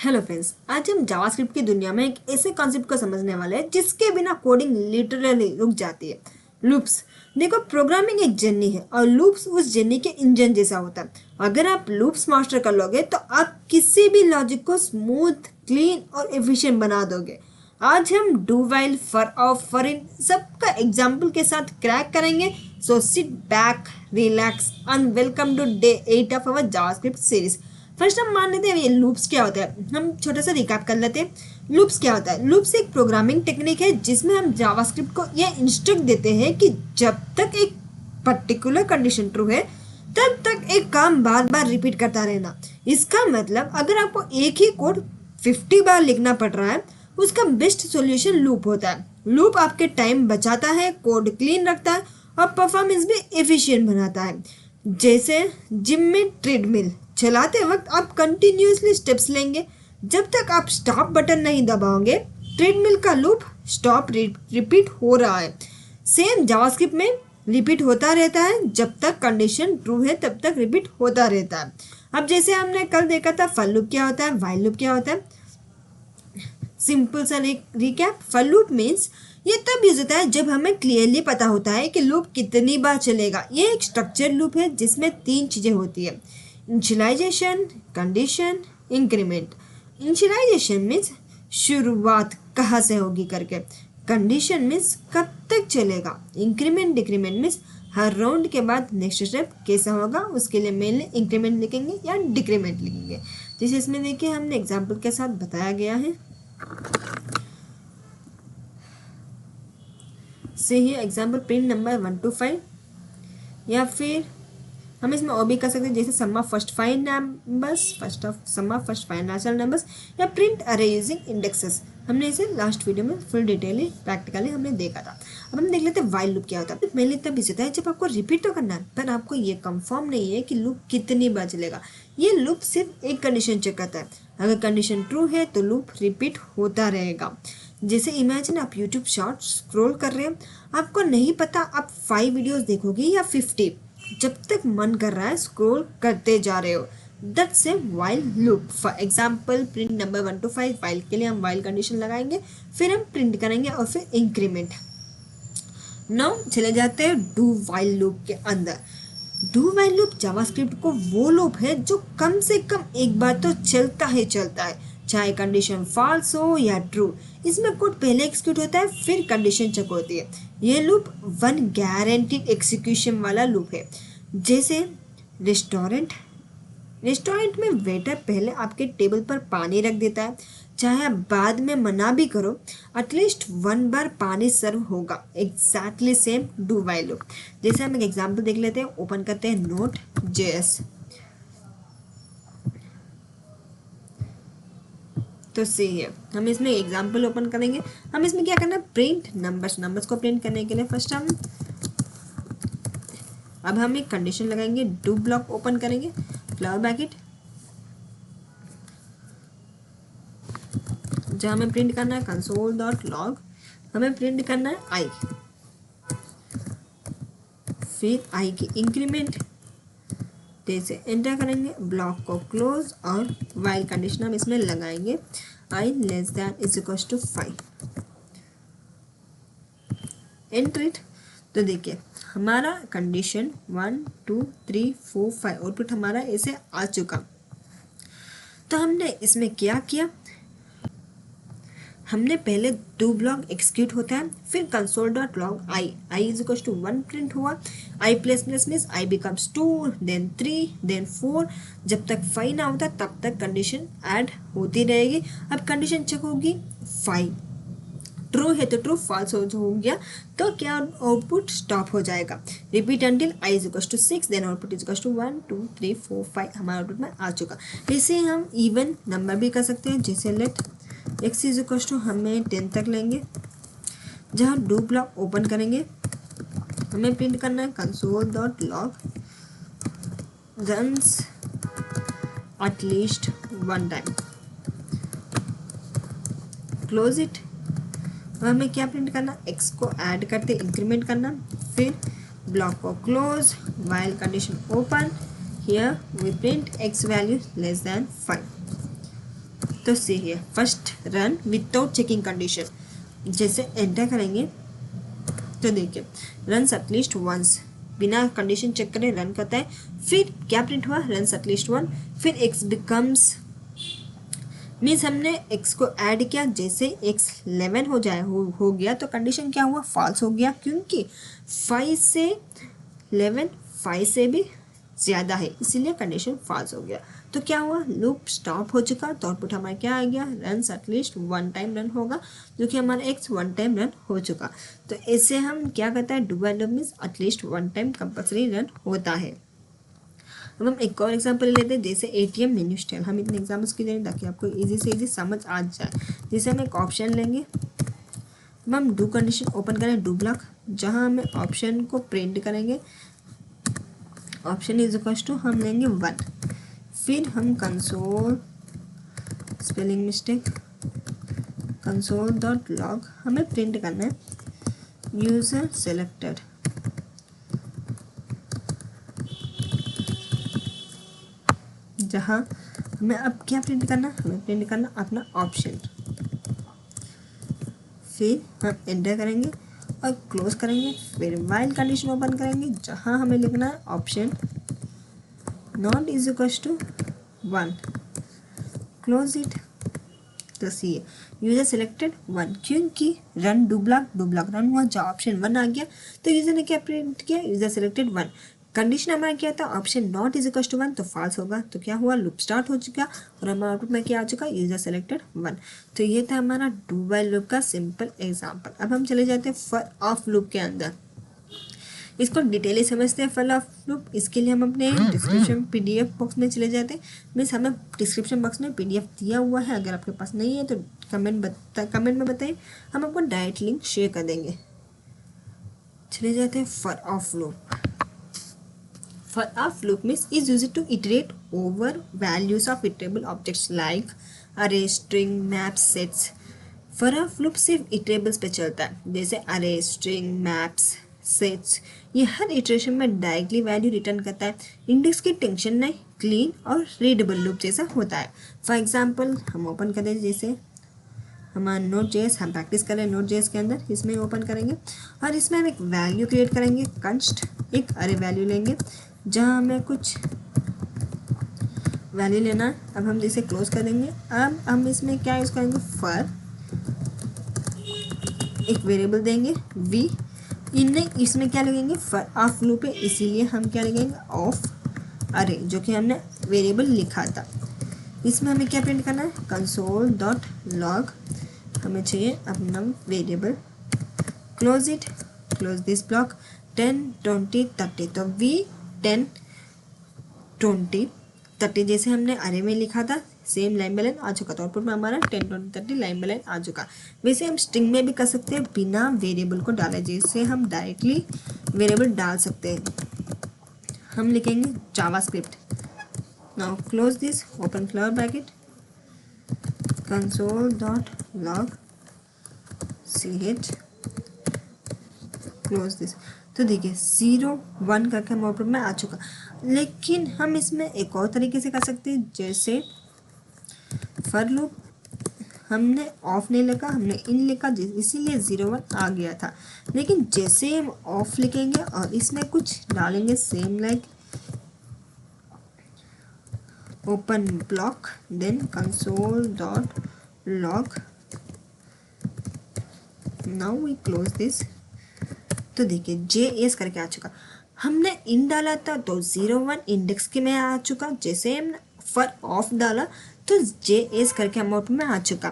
Hello friends, आज हम JavaScript की दुनिया में एक ऐसे कॉन्सेप्ट को समझने वाले हैं जिसके बिना कोडिंग लिटरली रुक जाती है। लूप्स। देखो, प्रोग्रामिंग एक जर्नी है और लूप्स उस जर्नी के इंजन जैसा होता है। अगर आप लूप्स मास्टर कर लोगे तो आप किसी भी लॉजिक को स्मूथ, क्लीन और एफिशिएंट बना दोगे। आज हम do while, for of, for in सबका एग्जाम्पल के साथ क्रैक करेंगे। So sit back, relax and welcome to day 8 of our JavaScript series. First हम मान लेते हैं ये लूप्स क्या होता है। हम छोटा सा रिकैप कर लेते हैं। लूप्स क्या होता है? लूप्स एक प्रोग्रामिंग टेक्निक है जिसमें हम जावास्क्रिप्ट को यह इंस्ट्रक्ट देते हैं कि जब तक एक पर्टिकुलर कंडीशन ट्रू है तब तक एक काम बार बार रिपीट करता रहना। इसका मतलब अगर आपको एक ही कोड 50 बार लिखना पड़ रहा है, उसका बेस्ट सॉल्यूशन लूप होता है। लूप आपके टाइम बचाता है, कोड क्लीन रखता है और परफॉर्मेंस भी एफिशिएंट बनाता है। जैसे जिम में ट्रेडमिल चलाते वक्त आप कंटिन्यूसली स्टेप्स लेंगे। जब तक आप स्टॉप बटन नहीं दबाओगे, ट्रेडमिल का लूप स्टॉप रिपीट हो रहा है। सेम जावास्क्रिप्ट में रिपीट होता रहता है। जब तक कंडीशन ट्रू है तब तक रिपीट होता रहता है। अब जैसे हमने कल देखा था, फॉर लूप क्या होता है, व्हाइल लूप क्या होता है। सिंपल सा रिकैप। फॉर लूप मीन्स ये तब यूज होता है जब हमें क्लियरली पता होता है कि लूप कितनी बार चलेगा। ये एक स्ट्रक्चर लूप है जिसमें 3 चीज़ें होती है: initialization, condition, increment. Initialization means शुरुआत कहाँ से होगी करके। कंडीशन मीन्स कब तक चलेगा। इंक्रीमेंट डिक्रीमेंट मीन्स हर राउंड के बाद नेक्स्ट स्टेप कैसा होगा, उसके लिए मेनली इंक्रीमेंट लिखेंगे या डिक्रीमेंट लिखेंगे। जैसे इसमें देखिए हमने एग्जाम्पल के साथ बताया गया है। से ही एग्जाम्पल प्रिंट नंबर 1 to 5, या फिर हम इसमें और भी कर सकते हैं जैसे sum of first 5 numbers, sum of first 5 natural numbers, या प्रिंट अरे यूजिंग इंडेक्सेस। हमने इसे लास्ट वीडियो में फुल डिटेली प्रैक्टिकली हमने देखा था। अब हम देख लेते हैं वाइल लूप क्या होता है। मेनली तब इस होता है जब आपको रिपीट तो करना है पर आपको ये कंफर्म नहीं है कि लूप कितनी बार चलेगा। ये लूप सिर्फ एक कंडीशन चेक करता है। अगर कंडीशन ट्रू है तो लूप रिपीट होता रहेगा। जैसे इमेजिन आप यूट्यूब शॉर्ट स्क्रॉल कर रहे हैं, आपको नहीं पता आप 5 वीडियोस देखोगे या 50। जब तक मन कर रहा है स्क्रॉल करते जा रहे हो। That's a while loop. For example print number 1 to 5, while के लिए हम वाइल कंडीशन लगाएंगे, फिर हम प्रिंट करेंगे और फिर इंक्रीमेंट। नाउ चले जाते हैं डू वाइल लूप के अंदर। डू वाइल लूप जावास्क्रिप्ट को वो लूप है जो कम से कम एक बार तो चलता है, चाहे कंडीशन फॉल्स हो या ट्रू। इसमें कोड पहले एग्जीक्यूट होता है फिर कंडीशन चेक होती है। ये लूप 1 गारंटीड एग्जीक्यूशन वाला लूप है। जैसे रेस्टोरेंट में वेटर पहले आपके टेबल पर पानी रख देता है, चाहे आप बाद में मना भी करो, एटलीस्ट 1 बार पानी सर्व होगा। Exactly same do while loop. जैसे हम एक एग्जाम्पल देख लेते हैं। ओपन करते हैं Node.js। तो सी है, हम इसमें एग्जाम्पल ओपन करेंगे। हम इसमें क्या करना है, प्रिंट नंबर्स को प्रिंट करने के लिए फर्स्ट अब हम एक कंडीशन लगाएंगे। डू ब्लॉक ओपन करेंगे, फ्लावर ब्रैकेट, जहाँ हमें प्रिंट करना है console.log, हमें प्रिंट करना है आई, फिर आई की इंक्रीमेंट, जैसे एंटर करेंगे, ब्लॉक को क्लोज और वाइल कंडीशन हम इसमें लगाएंगे i less than is equal to 5। Enter it. तो देखिए हमारा कंडीशन 1 2 3 4 5 आउटपुट हमारा ऐसे आ चुका। तो हमने इसमें क्या किया, हमने पहले डू ब्लॉक एक्सिक्यूट होता है, फिर console.log i is equal to 1 print हुआ, i plus plus means i becomes 2, then 3, then 4। जब तक 5 ना होता तब तक कंडीशन ऐड होती रहेगी। अब कंडीशन चेक होगी 5 ट्रू है तो ट्रू, फॉल्स हो गया तो क्या आउटपुट स्टॉप हो जाएगा। Repeat until i is equal to 6, then output is equal to 1 2 3 4 5 हमारा आउटपुट में आ चुका। इसे हम इवन नंबर भी कर सकते हैं। जैसे let x is equal to हमें 10 तक लेंगे, जहाँ डू ब्लॉक ओपन करेंगे, हमें प्रिंट करना है console.log runs at least 1 time, close it. और हमें क्या प्रिंट करना, x को ऐड करते इंक्रीमेंट करना, फिर ब्लॉक को close, while condition open, here we print x value less than 5। तो सी है first run without checking condition, जैसे एंटर करेंगे तो देखिए रन एटलीस्ट वंस, बिना कंडीशन चेक करे रन करता है। फिर क्या प्रिंट हुआ, रन एटलीस्ट वन। फिर x बिकम्स मीन्स हमने x को ऐड किया, जैसे x 11 हो जाए हो गया तो कंडीशन क्या हुआ, फॉल्स हो गया, क्योंकि 5 से 11 5 से भी ज़्यादा है, इसीलिए कंडीशन फॉल्स हो गया। तो क्या हुआ, लूप स्टॉप हो चुका, तो आउटपुट हमारा क्या आ गया, run at least one time run होगा, जो कि हमारा x वन टाइम रन हो चुका। तो ऐसे हम क्या कहता है, do while loop means at least one time compulsory run होता है। अब हम एक और एग्जांपल लेते हैं, जैसे एटीएम मेन्यू स्टाइल। हम इतने एग्जाम्पल्स की देंगे ताकि आपको इजी से इजी समझ आ जाए। जैसे हम एक ऑप्शन लेंगे, अब हम डू कंडीशन ओपन करें, डू ब्लॉक, जहाँ हमें ऑप्शन को प्रिंट करेंगे, ऑप्शन इज इक्वल टू हम लेंगे 1। फिर हम console spelling mistake console dot log हमें प्रिंट करना है यूज़र सेलेक्टेड, जहाँ हमें अब क्या प्रिंट करना, हमें प्रिंट करना अपना ऑप्शन। फिर हम एंटर करेंगे और क्लोज करेंगे, फिर वाइल कंडीशन ओपन करेंगे, जहाँ हमें लिखना है option not is equal to 1, close it. तो सी यूजर सेलेक्टेड 1, क्योंकि रन डू ब्लॉक रन हुआ, जहाँ ऑप्शन 1 आ गया तो यूजर ने क्या प्रिंट किया, यूजर सेलेक्टेड 1। कंडीशन हमारा क्या था, option not is equal to 1, तो फॉल्स होगा। तो क्या हुआ, लूप स्टार्ट हो चुका और हमारा आउटपुट में क्या आ चुका, यूजर सेलेक्टेड 1। तो ये था हमारा डू वाइल लूप का सिंपल एग्जांपल। अब हम चले जाते हैं फॉर ऑफ लूप के अंदर, इसको डिटेली समझते हैं फॉर ऑफ लूप। इसके लिए हम अपने डिस्क्रिप्शन पीडीएफ बॉक्स में चले जाते हैं, मीन्स हमें डिस्क्रिप्शन बॉक्स में पीडीएफ दिया हुआ है, अगर आपके पास नहीं है तो कमेंट में बताइए, हम आपको डायरेक्ट लिंक शेयर कर देंगे। चले जाते हैं for of loop. For of loop means is used to iterate over values of iterable objects like array, string, maps, sets. For of loop सिर्फ iterables पे चलता है, जैसे array, string, maps, sets। ये हर इटरेशन में डायरेक्टली वैल्यू रिटर्न करता है, index की टेंशन नहीं, क्लीन और रीडेबल लूप जैसा होता है। फॉर एग्जाम्पल हम ओपन करें, जैसे हमारा नोट जेएस हम प्रैक्टिस करें नोट जेएस के अंदर, इसमें ओपन करेंगे और इसमें हम एक वैल्यू क्रिएट करेंगे, कंस्ट एक अरे वैल्यू लेंगे, जहाँ हमें कुछ वैल्यू लेना है। अब हम इसे क्लोज कर देंगे। अब हम इसमें क्या यूज़ करेंगे, फॉर एक वेरिएबल देंगे वी, इन्हें इसमें क्या लगेंगे, फॉर ऑफ लूप है, इसीलिए हम क्या लगेंगे, ऑफ अरे, जो कि हमने वेरिएबल लिखा था। इसमें हमें क्या प्रिंट करना है, कंसोल डॉट लॉग, हमें चाहिए अपना variable, close it, close this block. 10 20 30, तो वी 10 20 30 जैसे हमने अरे में लिखा था, सेम लाइन बाय लाइन आ चुका था, आउटपुट में हमारा 10 20 30 लाइन बाय लाइन आ चुका। वैसे हम स्ट्रिंग में भी कर सकते हैं बिना वेरिएबल को डाले, जैसे हम डायरेक्टली वेरिएबल डाल सकते हैं। हम लिखेंगे JavaScript, now close this, open close bracket, console dot log ch, close this. तो देखिए 0 1 करके हम आउटपुट में आ चुका, लेकिन हम इसमें एक और तरीके से कर सकते हैं, जैसे फॉर लूप हमने ऑफ नहीं लिखा, हमने इन लिखा, इसीलिए 0 1 आ गया था। लेकिन जैसे हम ऑफ लिखेंगे और इसमें कुछ डालेंगे, same like open block, then console dot log, now we close this. तो देखिए JS करके आ चुका, हमने इन डाला था तो 0 1 इंडेक्स के में आ चुका, जैसे हमने फॉर ऑफ डाला तो JS करके हम आउटपुट में आ चुका।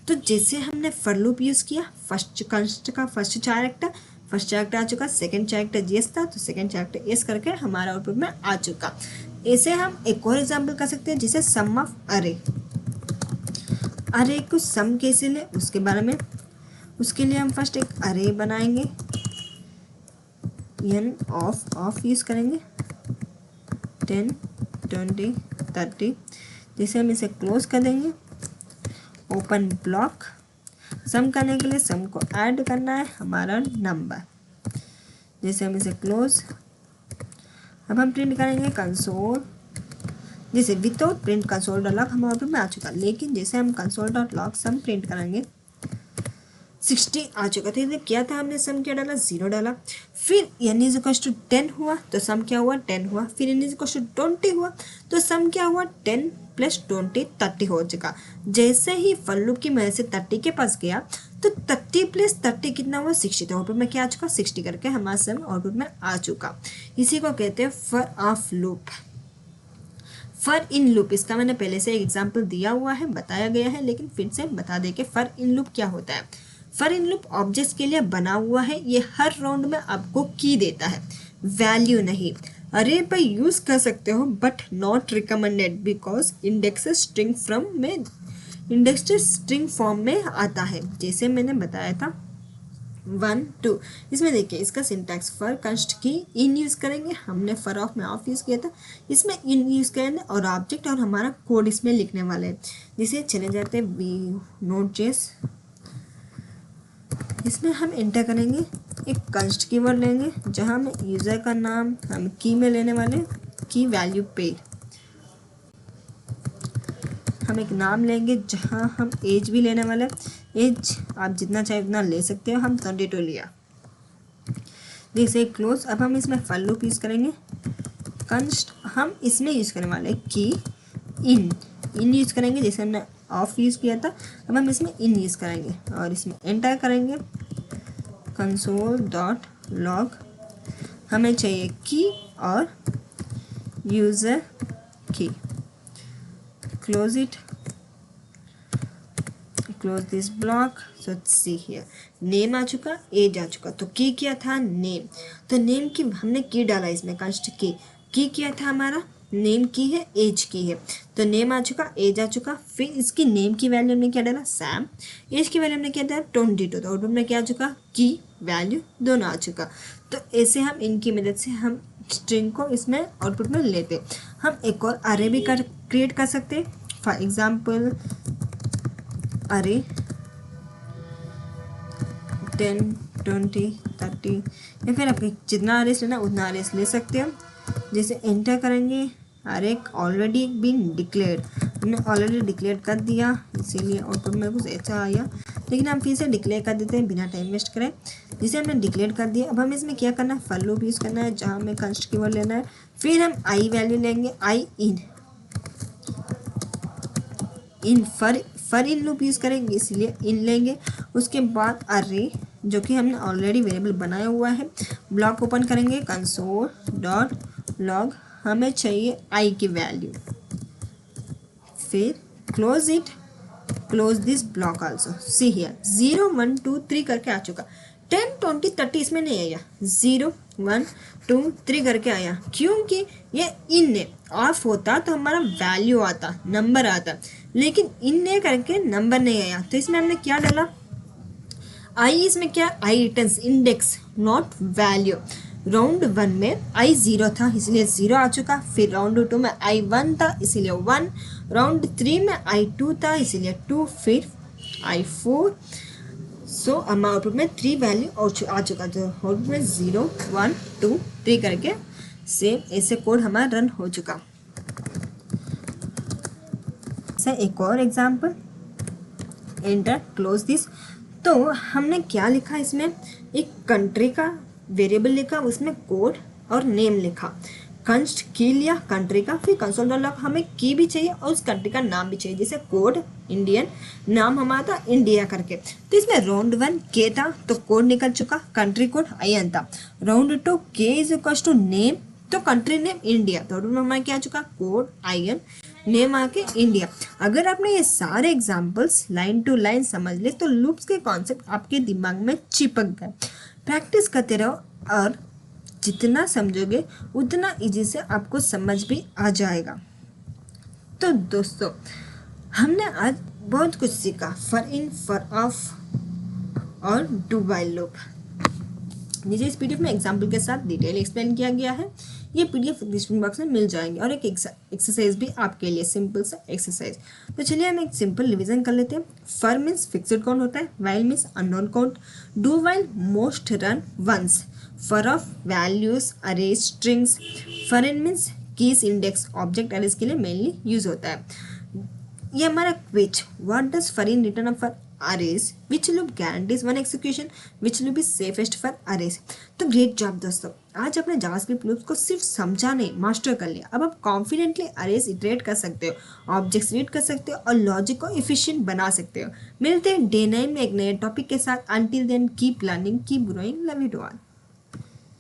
तो जैसे हमने फॉर लूप यूज़ किया, फर्स्ट कंस्ट का फर्स्ट कैरेक्टर आ चुका, सेकंड कैरेक्टर JS था तो सेकंड कैरेक्टर S करके हमारा आउटपुट में आ चुका। ऐसे हम एक और एग्जाम्पल कर सकते हैं, जैसे सम ऑफ अरे को सम कैसे ले उसके बारे में, उसके लिए हम फर्स्ट एक अरे बनाएंगे, एन ऑफ यूज़ करेंगे, 10 20 30। जैसे हम इसे क्लोज कर देंगे, ओपन ब्लॉक, सम करने के लिए सम को ऐड करना है हमारा नंबर, जैसे हम इसे क्लोज। अब हम प्रिंट करेंगे कंसोल जैसे without print console dot log हमारे आउटपुट में आ चुका, लेकिन जैसे हम कंसोल डॉट लॉग सम प्रिंट करेंगे 60 आ चुका था। तो क्या था, हमने सम क्या डाला, 0 डाला। फिर n इज इक्वल टू 10 हुआ तो सम क्या हुआ, 10 हुआ। फिर n इज इक्वल टू 20 हुआ तो सम क्या हुआ, 10 प्लस 20 30 हो चुका। जैसे ही फॉर लूप की मदद से 30 के पास गया तो 30 प्लस 30 कितना हुआ, 60। तो आउटपुट में क्या आ चुका, 60 करके हमारा सम आउटपुट में आ चुका। इसी को कहते हैं for of loop, for in loop. इसका मैंने पहले से एक एग्जाम्पल दिया हुआ है, बताया गया है, लेकिन फिर से बता दें कि फॉर इन लूप क्या होता है। फॉर इन लूप ऑब्जेक्ट्स के लिए बना हुआ है, ये हर राउंड में आपको की देता है, वैल्यू नहीं। अरे पर यूज कर सकते हो but not recommended because indexes string from में इंडेक्सेड स्ट्रिंग फॉर्म में आता है, जैसे मैंने बताया था 1 2। इसमें देखिए इसका सिंटैक्स फॉर कंस्ट की इन यूज़ करेंगे, हमने फॉर ऑफ में ऑफ यूज़ किया था, इसमें इन यूज़ करेंगे और ऑब्जेक्ट और हमारा कोड इसमें लिखने वाले हैं। जिसे चले जाते हैं वी नोट जेस, इसमें हम एंटर करेंगे, एक कंस्ट कीवर्ड लेंगे जहाँ में यूज़र का नाम हम की में लेने वाले, की वैल्यू पेड। हम एक नाम लेंगे जहाँ हम एज भी लेने वाले, एज आप जितना चाहे उतना ले सकते हो, हम 32 लिया। जैसे क्लोज, अब हम इसमें फॉर लूप यूज़ करेंगे, कंस्ट हम इसमें यूज़ करने वाले की इन यूज़ करेंगे, जैसे हमने ऑफ यूज़ किया था, अब हम इसमें इन यूज़ करेंगे और इसमें एंटर करेंगे कंसोल डॉट लॉग। हमें चाहिए की और यूज़र की, close it, close this block. So see here name आ चुका, एज आ चुका। तो की क्या था, नेम। तो नेम की हमने की डाला इसमें, कंस्ट की क्या था हमारा, नेम की है, एज की है। तो नेम आ चुका, एज आ चुका। फिर इसकी नेम की वैल्यू हमने क्या डाला, सैम। एज की वैल्यू हमने क्या डाला, 22। तो आउटपुट में क्या आ चुका, की वैल्यू दोनों आ चुका। तो ऐसे हम इनकी मदद से हम स्ट्रिंग को इसमें आउटपुट में लेते। हम एक और अरे भी क्रिएट कर सकते, फॉर एग्जाम्पल अरे 10 20 30, या फिर आपके जितना अरेस लेना उतना अरेस ले सकते हो। जैसे एंटर करेंगे, अरे ऑलरेडी बीन डिक्लेयर्ड, हमने ऑलरेडी डिक्लेयर कर दिया, इसीलिए आउटपुट में कुछ ऐसा आया। लेकिन हम फिर से डिक्लेयर कर देते हैं बिना टाइम वेस्ट करें। जिसे हमने डिक्लेयर कर दिया, अब हमें इसमें क्या करना है, फॉर लूप यूज़ करना है जहाँ हमें कंस्ट कीवर्ड लेना है। फिर हम आई वैल्यू लेंगे, i in for in loop use करेंगे, इसीलिए इन लेंगे। उसके बाद अरे जो कि हमने ऑलरेडी वेरिएबल बनाया हुआ है, ब्लॉक ओपन करेंगे, कंसोल डॉट लॉग, हमें चाहिए आई की वैल्यू। फिर close it, close this block also. See here 0 1 2 3 करके आ चुका। 10 20 30 इसमें नहीं आया, 0 1 2 3 करके आया, क्योंकि ये इन ने ऑफ होता तो हमारा वैल्यू आता, नंबर आता, लेकिन इन ने करके नंबर नहीं आया। तो इसमें हमने क्या डाला, आई, इसमें क्या, i returns index not value. Round 1 में आई 0 था इसलिए 0 आ चुका। फिर राउंड 2 में आई 1 था इसीलिए 1। राउंड 3 में आई 2 था इसीलिए 2। फिर आई 4। सो हमारे आउटपुट में 3 वैल्यू आ चुका। तो आउटपुट में 0 1 2 3 करके सेम ऐसे कोड हमारा रन हो चुका। एक और एग्जाम्पल, एंटर क्लोज दिस। तो हमने क्या लिखा, इसमें एक कंट्री का वेरिएबल लिखा, उसमें कोड और नेम लिखा, कंस्ट की लिया कंट्री का, फिर कंसोल डॉट लॉग, हमें की भी चाहिए और उस कंट्री का नाम भी चाहिए, जैसे कोड इंडियन, नाम हमारा था इंडिया करके। तो इसमें राउंड 1 के था तो कोड निकल चुका, कंट्री कोड IN था। राउंड 2 के इज इक्वल टू नेम, तो कंट्री नेम इंडिया, तो हमारा क्या आ चुका, कोड IN, नेम आके इंडिया। अगर आपने ये सारे एग्जाम्पल्स लाइन टू लाइन समझ ले तो लूप्स के कॉन्सेप्ट आपके दिमाग में चिपक गए। प्रैक्टिस करते रहो और जितना समझोगे उतना इजी से आपको समझ भी आ जाएगा। तो दोस्तों हमने आज बहुत कुछ सीखा, फॉर इन, फॉर ऑफ और डू व्हाइल लूप। नीचे इस PDF में एग्जाम्पल के साथ डिटेल एक्सप्लेन किया गया है। ये PDF डिस्क्रिप्शन बॉक्स में मिल जाएंगे और एक एक्सरसाइज भी आपके लिए, सिंपल सा एक्सरसाइज। तो चलिए हम एक सिंपल रिवीजन कर लेते हैं। फॉर मीन्स फिक्स्ड काउंट होता है, while means unknown count, do while most run once, for of values array strings, for in means keys index object arrays के लिए मेनली यूज होता है। ये हमारा quiz, what does for in return for arrays, which loop guarantees one execution, which loop is safest for arrays. तो great job दोस्तों, आज आपने जावास्क्रिप्ट लूप्स को सिर्फ समझा नहीं, मास्टर कर लिया। अब आप कॉन्फिडेंटली अरेज इटरेट कर सकते हो, ऑब्जेक्ट्स रीड कर सकते हो और लॉजिक को इफिशिएंट बना सकते हो। मिलते हैं डे 9 में एक नए टॉपिक के साथ। Until then keep learning, keep growing, love you to all.